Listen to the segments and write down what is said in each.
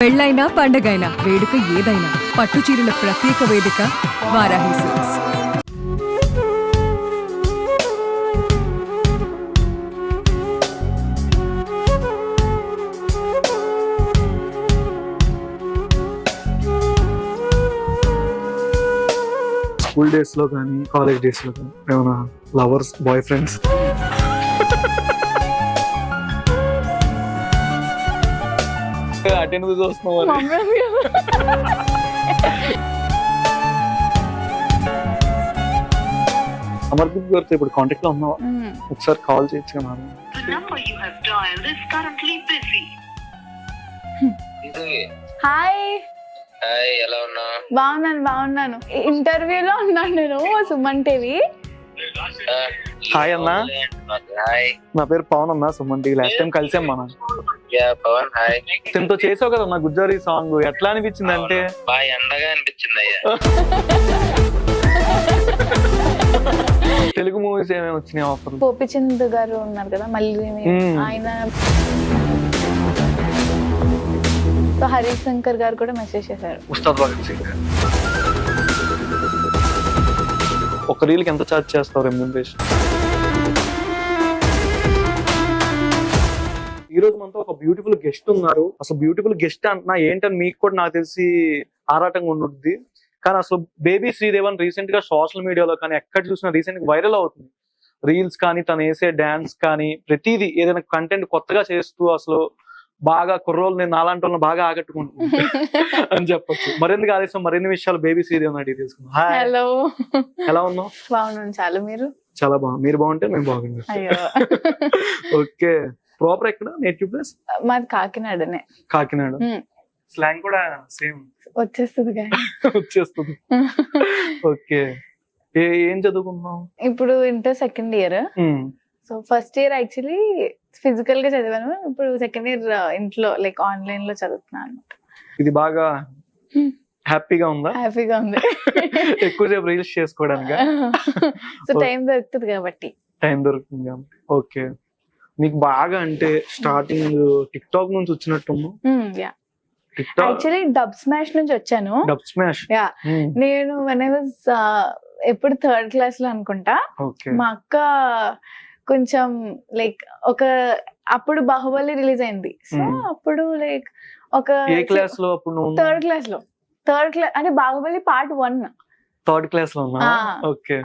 పెళ్ళైనా పండగైనా వేడుక ఏదైనా పట్టు చీరల ప్రత్యేక వేదిక వారాహి సిల్క్స్. స్కూల్ డేస్ లో కానీ కాలేజ్ డేస్ లో కానీ ఏమైనా లవర్స్ బాయ్ ఫ్రెండ్స్ అటెండ్ చూస్తున్నాం. అమర్దీప్ గారితో ఇప్పుడు కాంటాక్ట్ లో ఉన్నావా? ఒకసారి కాల్ చేయొచ్చు కదా. హాయ్, ఎలా ఉన్నా? బాగున్నాను. ఇంటర్వ్యూలో ఉన్నాను నేను, సుమన్ టీవీ. హాయ్ అన్న, హాయ్ నా పేరు పవన్ అన్న, సుమన్ టీవీ. లాస్ట్ టైం కలిసాం మనం. పవన్ హాయ్. తనతో చేసావు కదా నా గుజ్జారి సాంగ్, ఎట్లా అనిపించింది అంటే బాగా ఎండగా అనిపించింది అయ్యా. తెలుగు మూవీస్ ఏమేమి వచ్చినాయి ఆఫర్? గోపిచంద్ గారు ఉన్నారు కదా, మళ్ళీ ఆయన, హరీష్ శంకర్ గారు కూడా మెసేజ్ చేశారు. ఉస్తాద్ భగత్ సింగ్. ఒక రీల్ కి ఎంత ఛార్జ్ చేస్తావు రెమ్యూనరేషన్? ఈ రోజు మనతో ఒక బ్యూటిఫుల్ గెస్ట్ ఉన్నారు. అసలు బ్యూటిఫుల్ గెస్ట్ అంటున్నా ఏంటని మీకు కూడా నాకు తెలిసి ఆరాటంగా ఉంటుంది. కానీ అసలు బేబీ శ్రీదేవన్ రీసెంట్ గా సోషల్ మీడియాలో కానీ ఎక్కడ చూసినా రీసెంట్ గా వైరల్ అవుతుంది. రీల్స్ కానీ తను వేసే డాన్స్ కానీ ప్రతిదీ ఏదైనా కంటెంట్ కొత్తగా చేస్తూ అసలు బాగా కుర్రోలు నేను నాలాంటి వాళ్ళని బాగా ఆకట్టుకుంటున్నాను అని చెప్పొచ్చు. మరెందుకు ఆలస్యం, మరిన్ని విషయాలు బేబీ శ్రీదేవన్ అడిగి తెలుసుకున్నాం. హాయ్, హలో, ఎలా ఉన్నావు? బాగున్నాను. చాలా మీరు? చాలా బాగుంది. మీరు బాగుంటే మేము బాగుంది. ఓకే, ప్రాపర్ ఎక్కడ నేటివ్ ప్లేస్? మాది కాకినాడనే. కాకినాడ. స్లాంగ్ కూడా సేమ్ వచ్చేస్తుంది వచ్చేస్తుంది. ఓకే, ఏం చదువుకున్నావు ఇప్పుడు? Inter second year. So first year actually physical గా చదివాను. ఇప్పుడు సెకండ్ ఇయర్ ఇంట్లో లైక్ ఆన్లైన్ లో చదువుతున్నాను అనమాట. ఇది బాగా హ్యాపీగా ఉందా? హ్యాపీగా ఉంది. ఎక్కువసేపు రీల్స్ చేసుకోవడానికి సో టైం దొరుకుతుంది కాబట్టి. టైం దొరుకుతుంది కాబట్టి. ఓకే, నీకు బాగా అంటే స్టార్టింగ్ టిక్ టాక్ నుంచి వచ్చినట్టు? యాక్చువల్లీ డబ్ స్మాష్ నుంచి వచ్చాను. Dub smash. యా, నేను when I was, ఎప్పుడు థర్డ్ క్లాస్ లో అనుకుంటా. మా అక్క కొంచెం లైక్ అప్పుడు బాహుబలి రిలీజ్ అయింది. సో అప్పుడు లైక్ ఒక క్లాస్ లో అప్పుడు థర్డ్ క్లాస్ అంటే బాహుబలి పార్ట్ 1 థర్డ్ క్లాస్ లో ఉన్నా. ఓకే,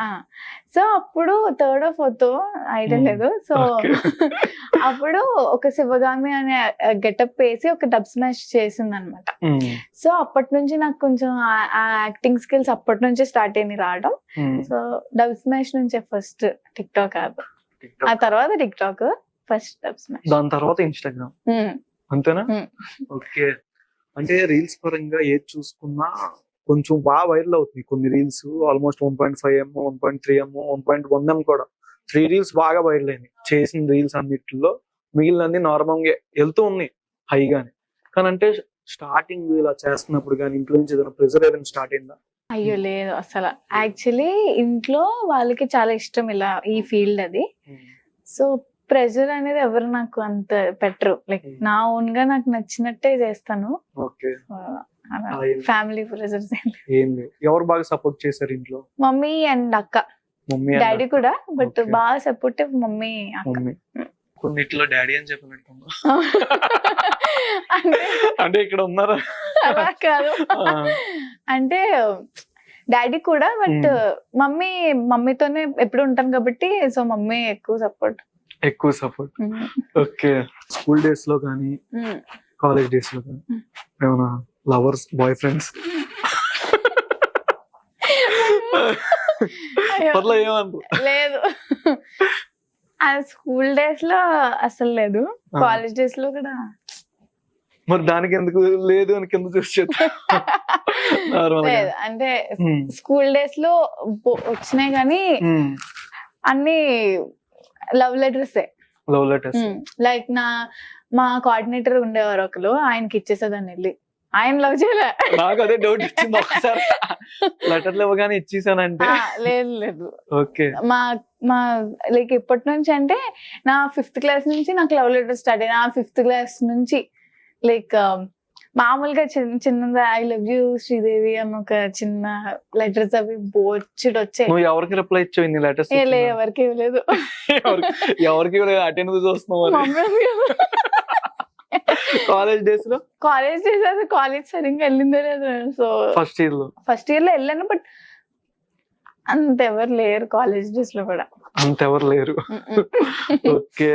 సో అప్పుడు థర్డ్ ఆఫ్ ఫోర్త్ ఐడియా లేదు. సో అప్పుడు ఒక శివగామి అనే గెటప్ వేసి ఒక డబ్ స్మాష్ చేసింది అనమాట. సో అప్పటి నుంచి నాకు కొంచెం ఆ యాక్టింగ్ స్కిల్స్ అప్పటి నుంచి స్టార్ట్ అయ్యి రావడం. సో డబ్ స్మాష్ నుంచే ఫస్ట్ టిక్ టాక్, ఆ తర్వాత tick talk, first dub smash, దాని తర్వాత ఇన్స్టాగ్రామ్. అంతేనా? ఓకే, అంటే రీల్స్ పరంగా ఏది చూసుకున్నా కొంచెం బాగా వైరల్ అవుతుంది. కొన్ని reels almost 1.5M, 1.3M, 1.1M కూడా 3 రీల్స్ బాగా వైరల్ అయినాయి. చేసిన రీల్స్ అన్నిటిలో మిగిలినన్ని నార్మల్ గా వెళ్తూ ఉన్నాయి హైగానే. కానీ అంటే స్టార్టింగ్ ఇలా చేస్తున్నప్పుడు కానీ ఇంట్లో నుంచి ఏదైనా ప్రెజర్ ఏదైనా స్టార్ట్ అయిందా? అయ్యో లేదు అసలు. యాక్చువల్లీ ఇంట్లో వాళ్ళకి చాలా ఇష్టం ఇలా ఈ ఫీల్డ్ అది. సో ప్రెజర్ అనేది ఎవరు నాకు అంత పెట్టరు. లైక్ నా ఓన్ గా నాకు నచ్చినట్టే చేస్తాను. ఫ్యామిలీ ప్రెజర్స్ ఏంది? ఎవరు బాగా సపోర్ట్ చేశారు ఇంట్లో? మమ్మీ అండ్ అక్క. డాడీ కూడా, బట్ బాగా సపోర్టివ్ మమ్మీ, అక్క. కొన్నిట్లో డాడీ అని చెప్పినట్టు అంటే ఇక్కడ ఉన్నారా? అలా కాదు, అంటే డాడీ కూడా, బట్ మమ్మీతోనే ఎప్పుడు ఉంటాను కాబట్టి. సో మమ్మీ ఎక్కువ సపోర్ట్. ఓకే, స్కూల్ డేస్ లో కానీ కాలేజ్ డేస్ లో కానీ ఏమైనా లవర్స్ బాయ్ ఫ్రెండ్స్? లేదు, స్కూల్ డేస్ లో అసలు లేదు. కాలేజ్ డేస్ లో కూడా. మరి దానికి ఎందుకు లేదు అని కింద చూసి లేదు, అంటే స్కూల్ డేస్ లో వచ్చినాయి కానీ అన్ని లవ్ లెటర్స్. లైక్ మా కోఆర్డినేటర్ ఉండేవారు ఒకరు, ఆయనకి ఇచ్చేసేదాన్ని వెళ్ళి. ఆయన లవ్ చేయలే. నాకు అదే డౌట్ వచ్చింది ఒకసారి, లెటర్లు ఇవ్వగానే ఇచ్చేసానంటే. లేదు. ఓకే, మా లైక్ ఎప్పటి నుంచి అంటే నా 5th క్లాస్ నుంచి నాకు లవ్ లెటర్ స్టార్ట్ అయ్యి. నా 5th క్లాస్ నుంచి లైక్ మామూలుగా చిన్నది ఐ లవ్ యూ శ్రీదేవి అని ఒక చిన్న లెటర్స్ అవి బోర్చుడు వచ్చాయి. నువ్వు ఎవరికి రిప్లై ఇచ్చావు ఇన్ని లెటర్స్? ఎవరికి ఇవ్వలేదు. ఎవరికి అటెండ్ చూస్తున్నావు? కాలేజ్ డేస్ లో అసలు కాలేజ్ సరిగ్గా వెళ్ళిందే లేదు. సో ఫస్ట్ ఇయర్ లో వెళ్ళాను, బట్ అంతెవరు లేరు కాలేజ్ డేస్ లో కూడా. అంతెవరు లేరు. ఓకే.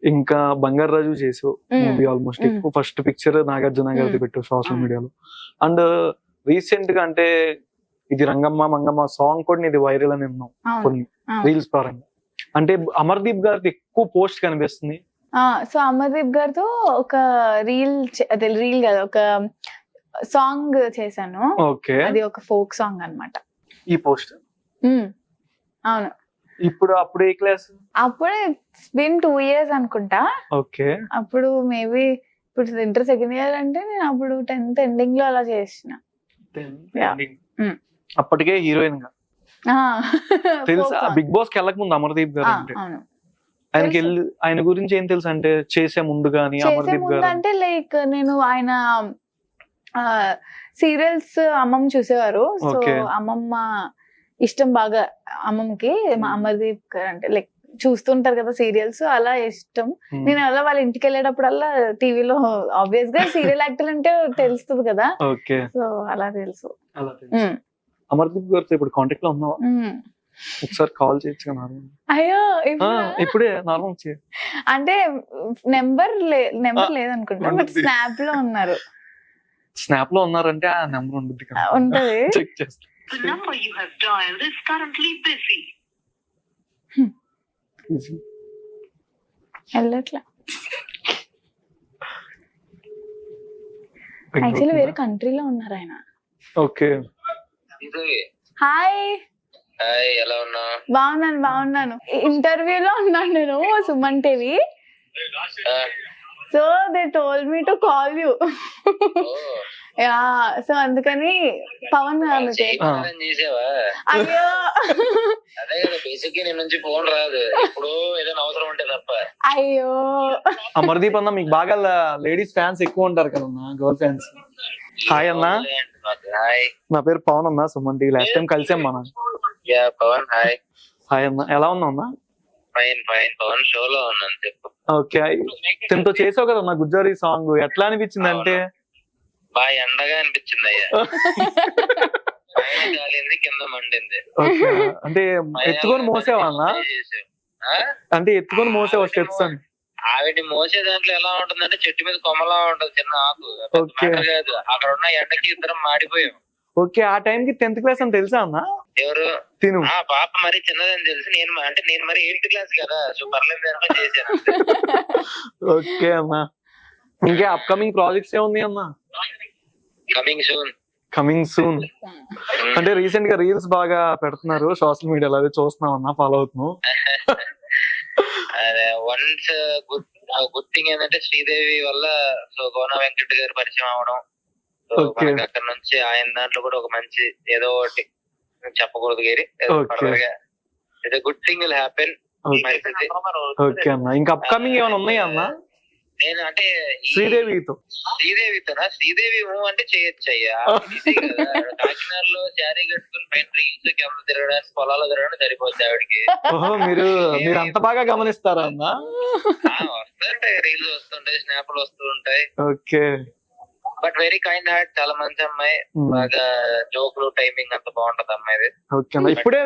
ఇంకా బంగారు రాజు చేసావు మూవీ, ఆల్మోస్ట్ ఎక్కువ ఫస్ట్ పిక్చర్ నాగార్జున గారిది పెట్టావు సోషల్ మీడియాలో. అండ్ రీసెంట్ గా అంటే ఇది రంగమ్మ మంగమ్మ సాంగ్ కూడా ఇది వైరల్ అని విన్నాం కొన్ని రీల్స్ పరంగా. అంటే అమర్దీప్ గారిది ఎక్కువ పోస్ట్ కనిపిస్తుంది. సో అమర్దీప్ గారితో ఒక అదే రీల్ కదా, ఒక సాంగ్ చేశాను. ఓకే. అది ఒక ఫోక్ సాంగ్ అన్నమాట. ఈ పోస్ట్ అవును. అప్పుడు ఏ క్లాస్? అప్పుడు ఇట్స్ బీన్ 2 years అనుకుంటా. ఓకే. అప్పుడు మేబీ ఇప్పుడు ఇంటర్ సెకండ్ ఇయర్ అంటే నేను అప్పుడు 10th ఎండింగ్ లో అలా చేసిన. అప్పటికే హీరోయిన్ గా తెలుసా? బిగ్ బాస్ కి వెళ్ళక ముందు అమర్దీప్ గారు అంటే ఆయన గురించి ఏం తెలుసు అంటే చేసే ముందు గానీ అమర్దీప్ గారు అంటే లైక్ నేను ఆయన సీరియల్స్ అమ్మమ్మ చూసేవారు. సో అమ్మమ్మ ఇష్టం బాగా అమ్మమ్మకి. అమర్దీప్ గారు అంటే లైక్ చూస్తుంటారు కదా సీరియల్స్, అలా ఇష్టం. నేను అలా వాళ్ళ ఇంటికి వెళ్ళేటప్పుడల్లా టీవీలో ఆబ్వియస్ గా సీరియల్ యాక్టర్ అంటే తెలుస్తుంది కదా. సో అలా తెలుసు. అమర్దీప్ గారితో ఇప్పుడు కాంటాక్ట్ లో ఉన్నావా? ఒకసారి కాల్ చేయొచ్చు కదా? అయ్యో ఇప్పుడే నార్మల్ చేయ. అంటే నెంబర్ లేదనుకుంటా, బట్ స్నాప్ లో ఉన్నారు. స్నాప్ లో ఉన్నారంటే ఆ నెంబర్ ఉంటుంది కదా, ఉంటది. చెక్ చేస్తా. The number you have dialed is currently busy. వెళ్ళట్లా. యాక్చువల్లీ వేరే కంట్రీలో ఉన్నారు ఆయన. ఓకే. హాయ్. హాయ్, ఎలా ఉన్నావు? బాగున్నాను. ఇంటర్వ్యూలో ఉన్నాను నేను Suman TV. So they told me to call you. Yeah, so అందుకని పవన్ చేసావా? అయ్యో అదే కదా, బేసిక్ గా నేను నుంచి ఫోన్ రాదు, ఇప్పుడు ఏదైనా అవసరం ఉంటే తప్ప. అయ్యో అమర్దీప్ అన్న మీకు బాగా లేడీస్ ఫ్యాన్స్ ఎక్కువ ఉంటారు కదన్నా, గర్ల్ ఫ్యాన్స్. హాయ్ అన్న. హాయ్, నా పేరు పవన్ అన్న, సుమన్ టీవీ లాస్ట్ టైం కలిసాం మనం. Yeah Pawan, hi. హాయ్ అన్న, ఎలా ఉన్నావు అన్న? ఫైన్ పవన్, షోలో ఉన్నాను చెప్పు. ఓకే. తింతో చేసావు కదన్నా గుజ్జారీ సాంగ్, ఎట్లా అనిపించింది? అంటే బాగా ఎండగా అనిపించింది అయ్యా. కాలింది, కింద మండింది. అంటే ఎత్తుకొని మోసేవా అన్న? అంటే ఎత్తుకొని మోసేవా స్టెప్స్ అని? ఆవిడ మోసే దాంట్లో ఎలా ఉంటుందంటే చెట్టు మీద కొమ్మలా ఉంటది, చిన్న ఆకు కాదు. అక్కడ ఉన్న ఎండకి ఇద్దరం మాడిపోయాం. ఓకే. ఆ టైం కి 10th క్లాస్ అని తెలుసా అన్న? ఎవరు? తిను. ఆ పాప మరి చిన్నదని తెలుసు. నేను మరి 8th క్లాస్ కదా, సో పర్లేదు అనుకో చేశాను. ఓకే అన్న. ఇంకా అప్కమింగ్ ప్రాజెక్ట్స్ ఏముంది అన్న? కమింగ్ సూన్ అంటే రీసెంట్ గా రీల్స్ బాగా పెడుతున్నారు సోషల్ మీడియాలో, అదే చూస్తున్నాం అన్న, ఫాలో అవుతున్నాం. అదే వన్స్ గుడ్ థింగ్ ఏంటంటే శ్రీదేవి వల్ల సో గోనా వెంకట్ గారు పరిచయం అవడం. అక్కడ నుంచి ఆయన దాంట్లో కూడా ఒక మంచి ఏదో ఒకటి చెప్పకూడదు గారి, good thing will happen. Okay అన్న. ఇంకా అప్కమింగ్ ఏమైనా ఉన్నాయా అన్న? నేను అంటే శ్రీదేవితో శ్రీదేవి అంటే చేయొచ్చు అయ్యా. కాకినాడలో శారీ కట్టుకుని పైన రీల్స్ కెమెరా తిరగడానికి, పొలాల్లో తిరగడానికి సరిపోద్ది ఆవిడకి. మీరు అంత బాగా గమనిస్తారా అన్న? వస్తుంటాయి రీల్స్, వస్తుంటాయి స్నాప్లు వస్తూ ఉంటాయి. Okay. But very kind heart, చాలా మంచి అమ్మాయి. బాగా జోకులు, టైమింగ్ అంత బాగుంటది అమ్మాయిది. ఓకే అన్న. ఇప్పుడే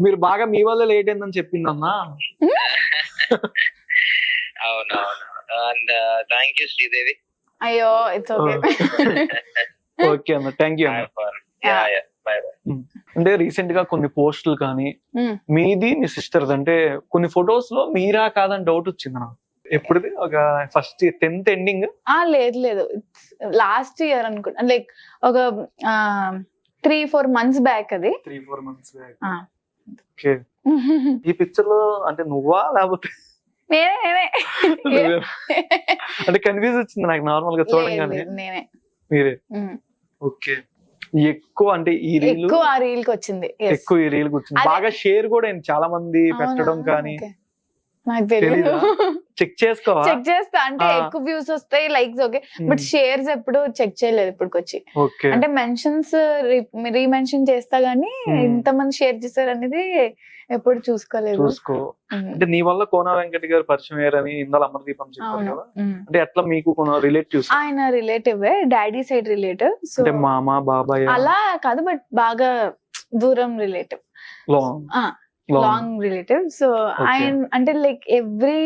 మీరు బాగా మీ వల్ల లేట్ అయిందని చెప్పింది అన్న. అవునవును. And thank you Sridevi. అయ్యో ఇట్స్ ఓకే. ఓకే అన్న, థ్యాంక్ యూ. అంటే రీసెంట్ గా కొన్ని పోస్టులు కానీ మీది మీ సిస్టర్ది, అంటే కొన్ని ఫొటోస్ లో మీరా కాదని డౌట్ వచ్చింది నాకు. ఎప్పుడుది? ఒక ఫస్ట్ 10th ఎండింగ్? లేదు, లాస్ట్ ఇయర్ అనుకుంటా, లైక్ ఒక 3-4 months బ్యాక్. అది 3-4 months బ్యాక్. ఓకే. ఈ పిక్చర్ లో అంటే నువ్వా లేకపోతే? నేనే. అంటే కన్ఫ్యూజ్ వచ్చింది నాకు నార్మల్ గా చూడంగానే. నేనే. మీరే? ఓకే. ఎక్కువ అంటే ఈ రీల్ ఆ రీల్ కి వచ్చింది. ఎక్కువ ఈ రీల్ కి వచ్చింది బాగా, షేర్ కూడా చాలా మంది పెట్టడం కానీ నాకు తెలియదు. చెక్ చేసుకోవా? చెక్ చేస్తా అంటే ఆ. ఎక్కువ వ్యూస్ వస్తాయి, లైక్స్ ఓకే, బట్ షేర్స్ ఎప్పుడు చెక్ చేయలేదు ఇప్పటికొచ్చి. ఓకే. అంటే మెన్షన్స్ రీమెన్షన్ చేస్తా గానీ ఎంత మంది షేర్ చేశారు అనేది ఎప్పుడు చూసుకోలేదు. చూసుకో. అంటే నీ వల్ల కోన వెంకట్ గారు పరిచయం అయ్యారని ఇందాల అమర్దీపం చెప్పారు అవును. కదా, అంటే ఎట్లా మీకు రిలేటివ్స్? ఆయన relative, daddy side relative. So అంటే మామ బాబాయ్ అలా కాదు, బట్ బాగా దూరం రిలేటివ్, లాంగ్ రిలేటివ్. సో ఆయన అంటే లైక్ ఎవ్రీ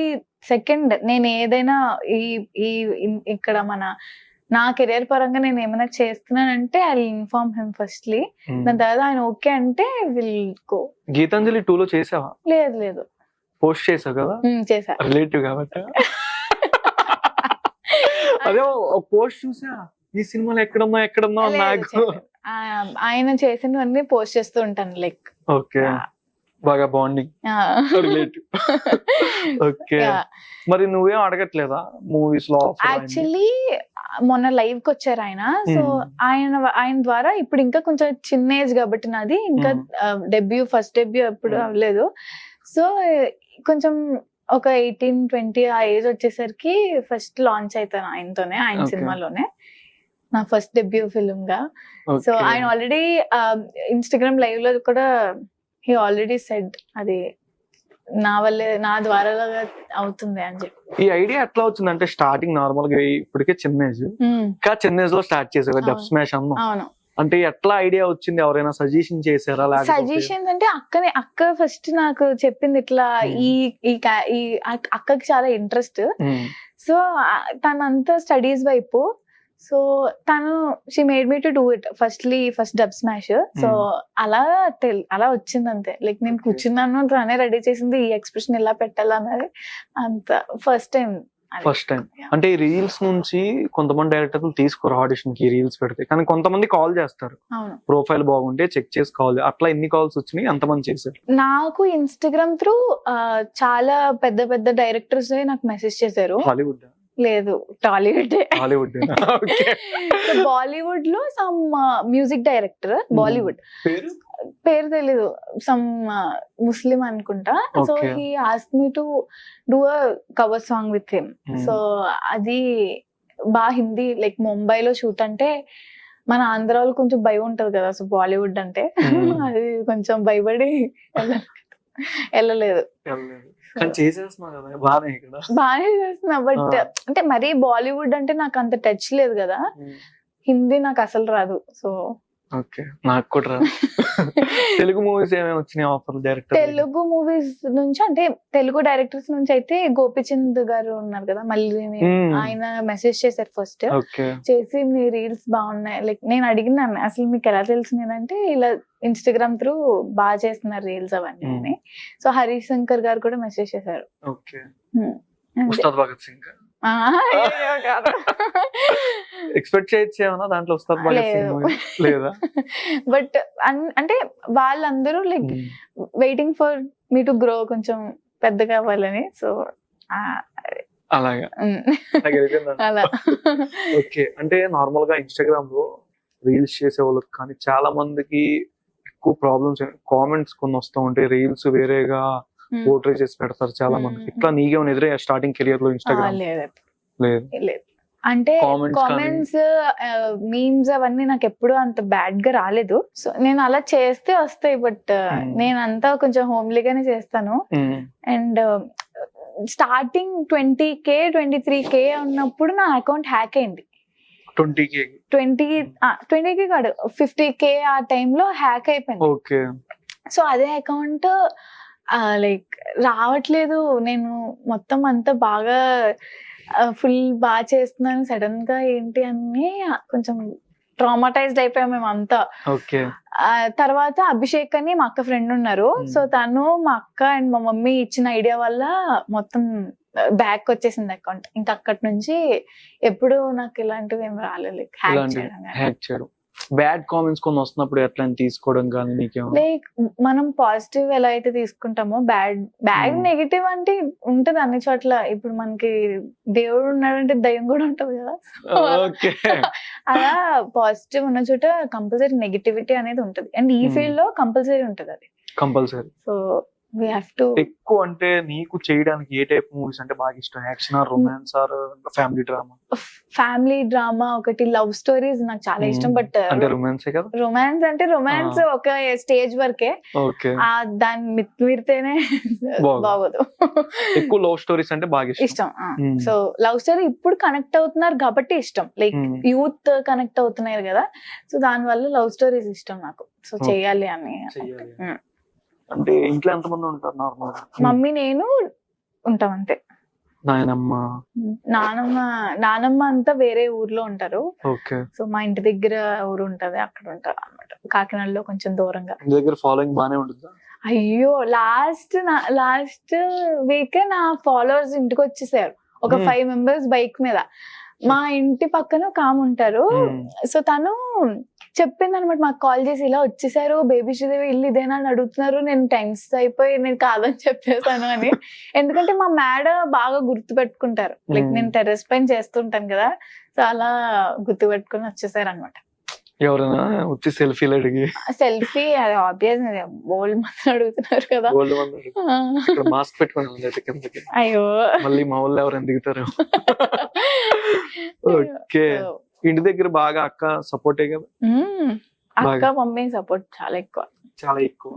సెకండ్ నేను ఏదైనా ఇక్కడ నా కెరియర్ పరంగా నేను ఏమైనా చేస్తున్నానంటే ఐ ఇన్ఫార్మ్ హిమ్ ఫస్ట్లీ. దాని తర్వాత ఆయన ఓకే అంటే విల్ గో. గీతాంజలి 2 లో చేసావా? లేదు పోస్ట్ చేసావు కదా, చేసా. రిలేటివ్ కాబట్టి. అదే పోస్ట్ చూసా, ఈ సినిమాలో ఎక్కడున్నా లేదు, నాకు. చేయలేదు. ఆయన చేసినవన్నీ పోస్ట్ చేస్తూ ఉంటాను లైక్. ఓకే, బాగా బాండింగ్ రిలేటివ్. ఓకే, మరి నువ్వేం అడగట్లేదా మూవీస్ లో? యాక్చువల్లీ మొన్న లైవ్ కి వచ్చారు ఆయన. సో ఆయన ద్వారా ఇప్పుడు ఇంకా కొంచెం చిన్న ఏజ్ కాబట్టి నాది ఇంకా ఫస్ట్ డెబ్యూ ఎప్పుడు అవ్వలేదు. సో కొంచెం ఒక 18-20 ఆ ఏజ్ వచ్చేసరికి ఫస్ట్ లాంచ్ అవుతాను ఆయనతోనే, ఆయన సినిమాలోనే నా ఫస్ట్ డెబ్యూ ఫిల్మ్ గా. సో ఆయన ఆల్రెడీ ఇన్స్టాగ్రామ్ లైవ్ లో కూడా హీ ఆల్రెడీ సెడ్ అది నా వల్లే, నా ద్వారా అవుతుంది అని చెప్పి. ఈ ఐడియా ఎట్లా వచ్చిందంటే స్టార్టింగ్ నార్మల్ గా ఇప్పటికే చిన్న ఏజ్, ఇంకా చిన్న ఏజ్ లో స్టార్ట్ చేసేవా డబ్ స్మాష్ అమ్మ? అవును. అంటే ఎట్లా ఐడియా వచ్చింది? ఎవరైనా సజెషన్ చేశారా? సజెషన్స్ అంటే అక్క ఫస్ట్ నాకు చెప్పింది ఇట్లా ఈ అక్కకి చాలా ఇంట్రెస్ట్. సో తనంతా స్టడీస్ వైపు. సో తను she made me to do it first dub smash. So అలా వచ్చింది అంతే. లైక్ నేను కూర్చున్నాను, తనే రెడీ చేసింది, ఈ ఎక్స్ప్రెషన్ ఎలా పెట్టాలన్నది అంత ఫస్ట్ టైం. అంటే ఈ రీల్స్ నుంచి కొంతమంది డైరెక్టర్లు తీసుకోరు ఆడిషన్ కి రీల్స్ పెడితే, కానీ కొంతమంది కాల్ చేస్తారు, ప్రొఫైల్ బాగుంటే చెక్ చేసి కాల్. అట్లా ఎన్ని కాల్స్ వచ్చినాయి, అంతమంది చేశారు? నాకు ఇన్స్టాగ్రామ్ త్రూ చాలా పెద్ద పెద్ద డైరెక్టర్స్ నాకు మెసేజ్ చేశారు. హాలీవుడ్ లేదు, టాలీవుడ్. బాలీవుడ్ లో సమ్ మ్యూజిక్ డైరెక్టర్, బాలీవుడ్ పేరు తెలీదు, సమ్ ముస్లిం అనుకుంటా. So he asked me to do a cover song with him. So అది బాగా హిందీ, లైక్ ముంబైలో షూట్ అంటే మన ఆంధ్ర వాళ్ళు కొంచెం భయం ఉంటది కదా, సో బాలీవుడ్ అంటే అది కొంచెం భయపడి వెళ్ళలేదు. బానే చేస్తున్నా, బట్ అంటే మరీ బాలీవుడ్ అంటే నాకు అంత టచ్ లేదు కదా, హిందీ నాకు అసలు రాదు. సో ఓకే, నాకు కూడా రాదు. తెలుగు మూవీస్ ఏమేమి వచ్చినాయి ఆఫర్ డైరెక్టర్? తెలుగు మూవీస్ నుంచి అంటే తెలుగు డైరెక్టర్స్ నుంచి అయితే గోపిచంద్ గారు ఉన్నారు కదా, మళ్ళీ ఆయన మెసేజ్ చేశారు ఫస్ట్ చేసి, మీ రీల్స్ బాగున్నాయి. లైక్ నేను అడిగినాను అసలు మీకు ఎలా తెలిసిందంటే ఇలా ఇన్స్టాగ్రామ్ త్రూ బాగా చేస్తున్నారు రీల్స్ అవన్నీ అని. సో హరీష్ శంకర్ గారు కూడా మెసేజ్ చేశారు. ఎక్స్పెక్ట్ చేయొచ్చు ఏమన్నా దాంట్లో ఉస్తాద్ భగత్ సింగ్ లేదా? బట్ అంటే వాళ్ళందరూ like waiting for me to grow, కొంచెం పెద్దగా అవ్వాలని. సో అలాగా అలా. ఓకే, అంటే నార్మల్ గా ఇన్స్టాగ్రామ్ లో రీల్స్ చేసే వాళ్ళకి కానీ చాలా మందికి ఎక్కువ ప్రాబ్లమ్స్, కామెంట్స్ కొన్ని వస్తూ ఉంటాయి, రీల్స్ వేరేగా పోర్ట్రే చేసి పెడతారు చాలా మంది. ఇట్లా నీకేమైనా ఎదురే స్టార్టింగ్ కెరియర్ లో ఇన్స్టాగ్రామ్? లేదు, అంటే కామెంట్స్, మీమ్స్ అవన్నీ నాకు ఎప్పుడు అంత బ్యాడ్ గా రాలేదు. సో నేను అలా చేస్తే వస్తాయి, బట్ నేనంతా కొంచెం హోమ్లీగానే చేస్తాను. అండ్ స్టార్టింగ్ 20K 23K ఉన్నప్పుడు నా అకౌంట్ హ్యాక్ అయింది. 20K కాదు, 50K ఆ టైంలో హ్యాక్ అయిపోయింది. సో అదే అకౌంట్ లైక్ రావట్లేదు. నేను మొత్తం అంతా బాగా ఫుల్ బాగా చేస్తున్నాను, సడన్ గా ఏంటి అని కొంచెం ట్రామాటైజ్డ్ అయిపోయాం మేము అంతా. తర్వాత అభిషేక్ అని మా అక్క ఫ్రెండ్ ఉన్నారు. సో తను, మా అక్క అండ్ మా మమ్మీ ఇచ్చిన ఐడియా వల్ల మొత్తం బ్యాక్ వచ్చేసింది అకౌంట్. ఇంకా అక్కడి నుంచి ఎప్పుడు నాకు ఇలాంటివి ఏం రాలేదు, హ్యాక్ చేయడం. బ్యాడ్ కామెంట్స్ కొన్ని వస్తున్నప్పుడు ఎట్లా తీసుకోవడం కానీ నీకేమో? లైక్ మనం పాజిటివ్ ఎలా అయితే తీసుకుంటామో, బ్యాడ్ నెగిటివ్ అంటే ఉంటది అన్ని చోట్ల. ఇప్పుడు మనకి దేవుడు ఉన్నాడంటే దయ్యం కూడా ఉంటది కదా, అలా పాజిటివ్ ఉన్న చోట కంపల్సరీ నెగిటివిటీ అనేది ఉంటది. అండ్ ఈ ఫీల్డ్ లో కంపల్సరీ ఉంటది అది. Compulsory. So we have to. ఎక్కువ అంటే నీకు చేయడానికి ఏ టైప్ మూవీస్ అంటే బాగా ఇష్టం? Action or romance or family drama? Family drama ఒకటి, లవ్ స్టోరీస్ నాకు చాలా ఇష్టం. బట్ అంటే రొమాన్సే కదా? రొమాన్స్ అంటే రొమాన్స్ ఒక స్టేజ్ వరకే, ఓకే. దాన్ని మిత్తిమీరితేనే బాగోదు. ఎక్కువ లవ్ స్టోరీస్ అంటే బాగా ఇష్టం. ఇష్టం. సో లవ్ స్టోరీ ఇప్పుడు కనెక్ట్ అవుతున్నారు కాబట్టి ఇష్టం, లైక్ యూత్ కనెక్ట్ అవుతున్నారు కదా, సో దాని వల్ల లవ్ స్టోరీస్ ఇష్టం నాకు. సో చెయ్యాలి అని. అంటే ఇంట్లో ఎంతమంది ఉంటారు నార్మల్? మమ్మీ నేను ఉంటాం అంతే. నానమ్మ అంతా వేరే ఊర్లో ఉంటారు. ఓకే. సో మా ఇంటి దగ్గర ఊరు ఉంటది, అక్కడ ఉంటారు అన్నమాట, కాకినాడలో కొంచెం దూరంగా. ఇంటి దగ్గర ఫాలోయింగ్ బానే ఉంటుందా? అయ్యో, లాస్ట్ వీక్ నా ఫాలోవర్స్ ఇంటికి వచ్చేసారు, ఒక 5 members బైక్ మీద. మా ఇంటి పక్కన ఒక ఆమె ఉంటారు, సో తను చెప్పింది అనమాట, మాకు కాల్ చేసి ఇలా వచ్చేసారు బేబీ శ్రీదేవి ఇల్లు ఇదేనా అని అడుగుతున్నారు. నేను టెన్స్ అయిపోయి నేను కాదని చెప్పేసాను అని. ఎందుకంటే మా మేడ బాగా గుర్తు పెట్టుకుంటారు, లైక్ నేను టెర్రస్ పైన చేస్తుంటాను కదా, సో అలా గుర్తు పెట్టుకుని వచ్చేసారు అనమాట. ఎవరైనా వచ్చి సెల్ఫీలు అడిగి? సెల్ఫీ అది ఆబ్వియస్, ఓల్డ్ మంది అడుగుతున్నారు కదా. మాస్క్ పెట్టుకుని అయ్యో మళ్ళీ మా ఊళ్ళో ఎవరైనా దిగుతారు. ఓకే. ఇంటి దగ్గర బాగా అక్క సపోర్టే కదా? అక్క మమ్మీ సపోర్ట్ చాలా ఎక్కువ.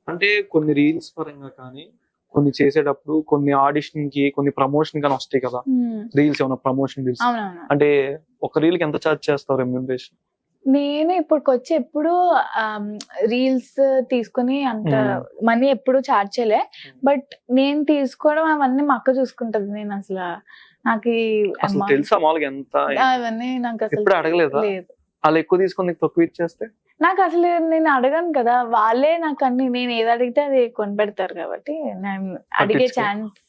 అంటే కొన్ని రీల్స్ పరంగా కానీ, కొన్ని చేసేటప్పుడు కొన్ని ఆడిషన్ కి, కొన్ని ప్రమోషన్ కానీ వస్తాయి కదా రీల్స్, ఏమైనా ప్రమోషన్ రీల్స్, అంటే ఒక రీల్ కి ఎంత చార్జ్ చేస్తావు రెమ్యూనరేషన్? నేను ఇప్పటికొచ్చి ఎప్పుడు రీల్స్ తీసుకుని అంత మనీ ఎప్పుడు చార్జ్ చేయలే, బట్ నేను తీసుకోవడం అవన్నీ మా అక్క చూసుకుంటది. నేను అసలు నాకు తెలుసా మామూలుగా ఎంత అవన్నీ నాకు అసలు అడగలేదు. వాళ్ళు ఎక్కువ తీసుకుని నీకు తక్కువ ఇచ్చేస్తే? నాకు అసలు నేను అడగను కదా, వాళ్ళే నాకు అన్ని, నేను ఏది అడిగితే అది కొని పెడతారు కాబట్టి నేను అడిగే ఛాన్స్.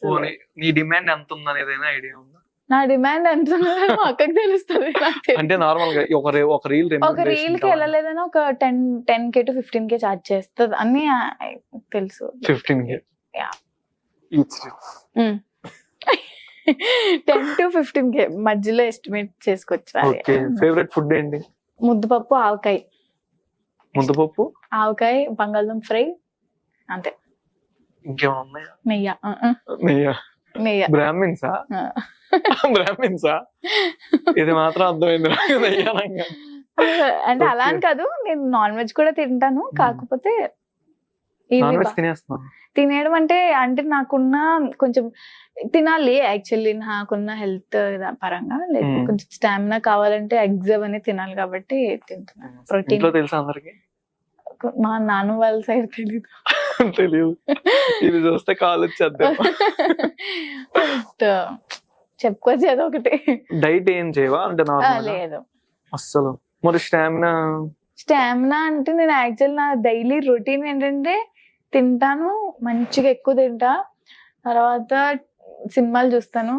నీ డిమాండ్ ఎంత ఉందనేది ఐడియా ఉందా? నా డిమాండ్ ఎంత ఉందో మా అక్కకి తెలుస్తుంది. అంటే నార్మల్ గా ఒక రీల్ కి వెళ్ళలేదని ఒక 10K to 15K చార్జ్ చేస్తుంది అని తెలుసు. 15K 10 to 15K మధ్యలో ఎస్టిమేట్ చేసుకోవచ్చు. ఫేవరెట్ ఫుడ్ ఏంటి? ముద్దపప్పు, ఆవకాయ. ముద్దపప్పు, ఆవకాయ, బంగాళదుంప ఫ్రై, అంతే. ఇంకేమన్నా? నెయ్య. బ్రాహ్మిన్సా? ఇది మాత్రం అర్థమైంది. అంటే అలా అని కాదు, నేను నాన్ వెజ్ కూడా తింటాను, కాకపోతే తినేయడం అంటే నాకున్న కొంచెం తినాలి యాక్చువల్లీ, నాకున్న హెల్త్ పరంగా లైక్ కొంచెం స్టామినా కావాలంటే ఎగ్స్ అవన్నీ తినాలి కాబట్టి తింటున్నాను. ప్రోటీన్ తెలుసా అందరికి? మా నాన్న వాళ్ళ సైడ్ తెలీదు. ఇది చూస్తే కాల్ వచ్చేద్దాం. చెప్పుకోవచ్చు ఏదో ఒకటి. డైట్ ఏం చేయవా? అంటే లేదు అస్సలు. మరి స్టామినా అంటే నేను యాక్చువల్ నా డైలీ రొటీన్ ఏంటంటే తింటాను, మంచిగా ఎక్కువ తింటా, తర్వాత సినిమాలు చూస్తాను,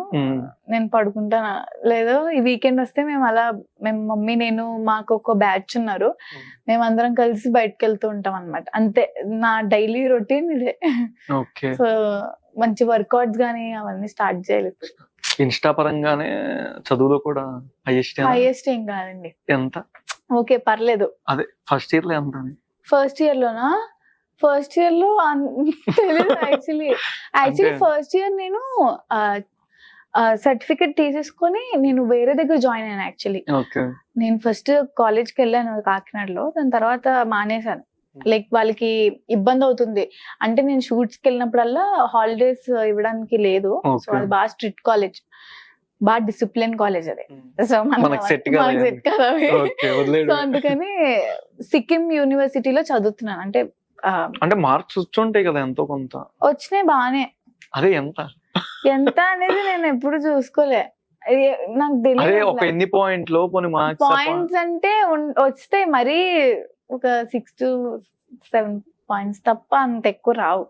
నేను పడుకుంటాను. లేదు ఈ వీకెండ్ వస్తే మేము మమ్మీ నేను మాకు ఒక బ్యాచ్ ఉన్నారు, మేమందరం కలిసి బయటకు వెళ్తూ ఉంటాం అన్నమాట. అంతే నా డైలీ రొటీన్ ఇదే. సో మంచి వర్కౌట్స్ గానీ అవన్నీ స్టార్ట్ చేయాలి. ఇన్స్టా పరంగానే చదువులో కూడా హైయెస్ట్ ఏం కాదండి. ఎంత? ఓకే పర్లేదు. అదే ఫస్ట్ ఇయర్ లో ఎంత? ఫస్ట్ ఇయర్ లోనా? ఫస్ట్ ఇయర్ లో తెలీదు యాక్చువల్లీ. ఫస్ట్ ఇయర్ నేను సర్టిఫికెట్ తీసేసుకొని నేను వేరే దగ్గర జాయిన్ అయ్యాను యాక్చువల్లీ. నేను ఫస్ట్ కాలేజ్కి వెళ్ళాను కాకినాడలో, దాని తర్వాత మానేశాను. లైక్ వాళ్ళకి ఇబ్బంది అవుతుంది అంటే, నేను షూట్స్ కి వెళ్ళినప్పుడల్లా హాలిడేస్ ఇవ్వడానికి లేదు. సో అది బాగా స్ట్రిక్ట్ కాలేజ్, బాగా డిసిప్లిన్ కాలేజ్ అది. సో మనకి సెట్ కదా. సో అందుకని సిక్కిం యూనివర్సిటీలో చదువుతున్నాను. అంటే మార్క్స్ వచ్చుంటాయి కదా ఎంతో కొంత? వచ్చినాయి బానే. అదే ఎంత అనేది నేను ఎప్పుడు చూసుకోలే, నాకు తెలియదు. ఒక ఎన్ని పాయింట్లు పాయింట్స్ అంటే వస్తాయి, మరి ఒక 6 to 7 పాయింట్స్ తప్ప అంత ఎక్కువ రావు.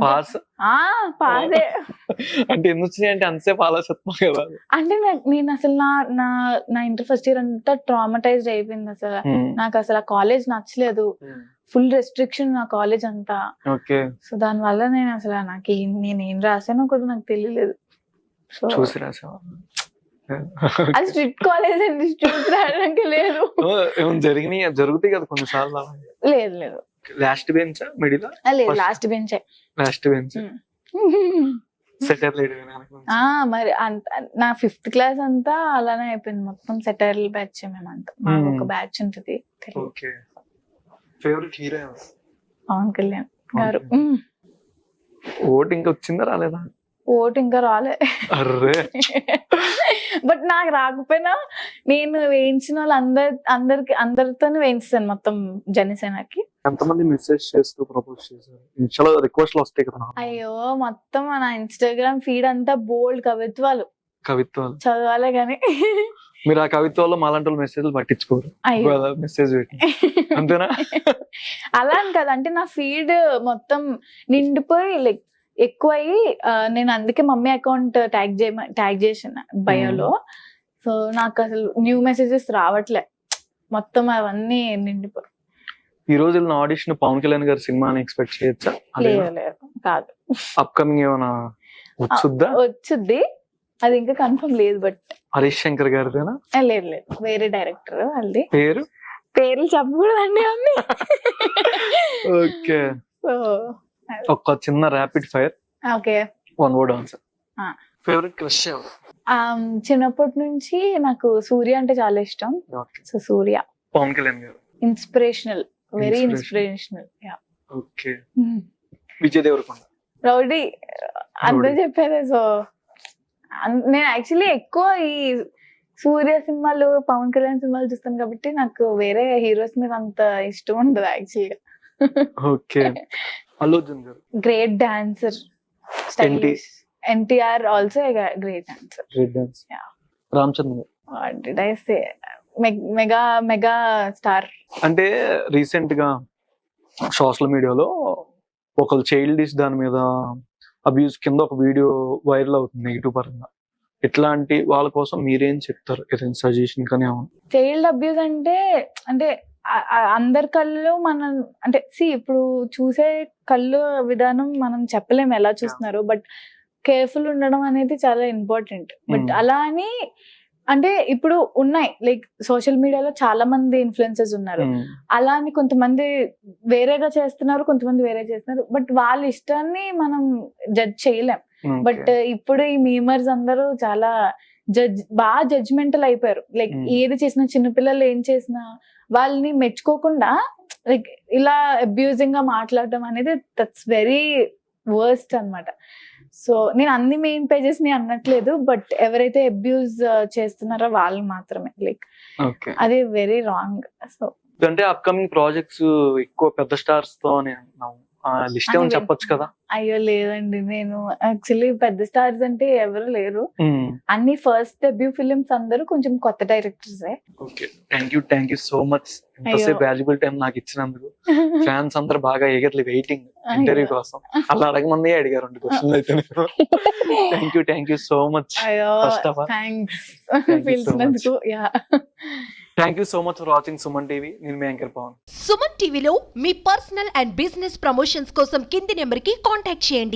పాసే అంటే ఎన్ని వచ్చినాయి అంటే అంతసేపు ఆలోచిస్తున్నాం కదా. అంటే నేను అసలు నా ఇంటర్ ఫస్ట్ ఇయర్ అంతా ట్రామటైజ్డ్ అయిపోయింది. అసలు నాకు అసలు ఆ కాలేజ్ నచ్చలేదు, ఫుల్ రెస్ట్రిక్షన్ నా కాలేజ్ అంతా. సో దాని వల్ల నేను అసలు నేను ఏం రాసానో కూడా నాకు తెలియలేదు. సో అది స్ట్రిక్ట్ కాలేజ్ అండి, చూసి రాయడానికి లేదు. జరుగుతాయి కదా కొన్నిసార్లు. లేదు లాస్ట్ బెంచ్ మిడిల్ లేదు First. లాస్ట్ బెంచే. లాస్ట్ బెంచ్ సెటర్ లేడు మరి నా 5th క్లాస్ అంతా అలానే అయిపోయింది, మొత్తం సెటైర్ల బ్యాచ్ మేమంతా. మాకు ఒక బ్యాచ్ ఉంటుంది Telugu. Okay. Favourite hero Pavan Kalyan garu. ఓట్ ఇంకా వచ్చిందా రాలేదా? ఓటు ఇంకా రాలే. అర్రే బట్ నాకు రాకపోయినా నేను వేయించిన వాళ్ళు అందరితో వేయిస్తాను మొత్తం జనసేనకి. ఎంతమంది మెసేజ్ చేస్తూ ప్రపోజ్ చేశారు? ఇన్స్టాలో రిక్వెస్ట్లు వస్తాయి కదా. అయ్యో మొత్తం నా ఇన్స్టాగ్రామ్ ఫీడ్ అంతా బోల్డ్ కవిత్వాలు కవిత్వాలు చదవాలే గాని. మీరు ఆ కవిత్వాల్లో మాలాంటి వాళ్ళు మెసేజ్లు పట్టించుకోరు, అయ్యో మెసేజ్ పెట్టి అంతేనా? అలా అని కదా, అంటే నా ఫీడ్ మొత్తం నిండిపోయి లైక్ ఎక్కువ అయ్యి నేను అందుకే మమ్మీ అకౌంట్ ట్యాగ్ చేసిన బయోలో. సో నాకు అసలు న్యూ మెసేజెస్ రావట్లే, మొత్తం అవన్నీ నిండిపోయి. ఈ రోజు వెళ్ళిన ఆడిషన్ పవన్ కళ్యాణ్ గారి సినిమా అని ఎక్స్పెక్ట్ చేయొచ్చా? లేదు కాదు. అప్కమింగ్ ఏమైనా వచ్చుద్దా? వచ్చుద్ది, అది ఇంకా కన్ఫర్మ్ లేదు. బట్ హరీష్ శంకర్ గారిదేనా? లేదు వేరే డైరెక్టర్ వాళ్ళది. పేర్లు చెప్పకూడదండి అన్ని. ఓకే. సో ఒక చిన్న rapid fire, okay. 1 word answer. Favourite crush ఎవరు? చిన్నప్పటి నుంచి నాకు సూర్య అంటే చాలా ఇష్టం. సో సూర్య. Pavan Kalyan garu inspirational, very inspirational. Okay. Vijay Devarakonda. Rowdy అందరూ చెప్పేదే. సో నేను యాక్చువల్లీ ఎక్కువ ఈ సూర్య సినిమాలు పవన్ కళ్యాణ్ సినిమాలు చూస్తాను కాబట్టి నాకు వేరే హీరోస్ మీద అంత ఇష్టం ఉండదు యాక్చువల్గా. ఓకే. అల్లు అర్జున్ గారు. Great dancer, stylish. NTR also great dancer. Great dance. Ramachandra గారు. What did I say? Mega star. అంటే రీసెంట్ గా సోషల్ మీడియాలో ఒక చైల్డిష్ దాని మీద అబ్యూస్ కింద ఒక వీడియో వైరల్ అవుతుంది నెగిటివ్ పరంగా. ఇట్లాంటి వాళ్ళ కోసం మీరేం చెప్తారు? ఏదైనా సజెషన్ కానీ ఏమన్నా? చైల్డ్ అబ్యూస్ అంటే అందరి కళ్ళు మనం అంటే ఇప్పుడు చూసే కళ్ళు విధానం మనం చెప్పలేము ఎలా చూస్తున్నారు. బట్ కేర్ఫుల్ ఉండడం అనేది చాలా ఇంపార్టెంట్. బట్ అలా అని అంటే ఇప్పుడు ఉన్నాయి లైక్ సోషల్ మీడియాలో చాలా మంది ఇన్ఫ్లుయెన్సర్స్ ఉన్నారు. అలా అని కొంతమంది వేరేగా చేస్తున్నారు, కొంతమంది వేరే చేస్తున్నారు. బట్ వాళ్ళ ఇష్టాన్ని మనం జడ్జ్ చేయలేం. బట్ ఇప్పుడు ఈ మీమర్స్ అందరూ చాలా బాగా జడ్జ్మెంటల్ అయిపోయారు. లైక్ ఏది చేసినా, చిన్నపిల్లలు ఏం చేసినా వాళ్ళని మెచ్చుకోకుండా లైక్ ఇలా అబ్యూజింగ్ గా మాట్లాడడం అనేది దట్స్ వెరీ వర్స్ట్ అన్నమాట. సో నేను అన్ని మెయిన్ పేజెస్ ని అనట్లేదు, బట్ ఎవరైతే అబ్యూజ్ చేస్తున్నారో వాళ్ళు మాత్రమే లైక్ అది వెరీ రాంగ్. సో అంటే అప్కమింగ్ ప్రాజెక్ట్స్ ఎక్కువ పెద్ద స్టార్స్ తో లిస్ట్ ఏమని చెప్పొచ్చు కదా? అయ్యో లేదండి, నేను యాక్చువల్లీ పెద్ద స్టార్స్ అంటే ఎవరు లేరు. అన్ని ఫస్ట్ డెబ్యూ ఫిలిమ్స్ అందరూ కొంచెం కొత్త directors. Okay, thank you so much ఇంతసేపు వాల్యుబుల్ టైం నాకు ఇచ్చినందుకు. ఫ్యాన్స్ అందరు బాగా ఎగర్లీ వెయిటింగ్ ఇంటర్వ్యూ కోసం. అలా అడగమంది అడిగారు 2 క్వశ్చన్లు అయితే. Thank you so much. First of all పిలిచినందుకు. Thank you so much for watching Suman TV. నేను మీ యాంకర్ పవన్. సుమన్ టీవీలో మీ పర్సనల్ అండ్ బిజినెస్ ప్రమోషన్స్ కోసం కింది నెంబర్కి కాంటాక్ట్ చేయండి.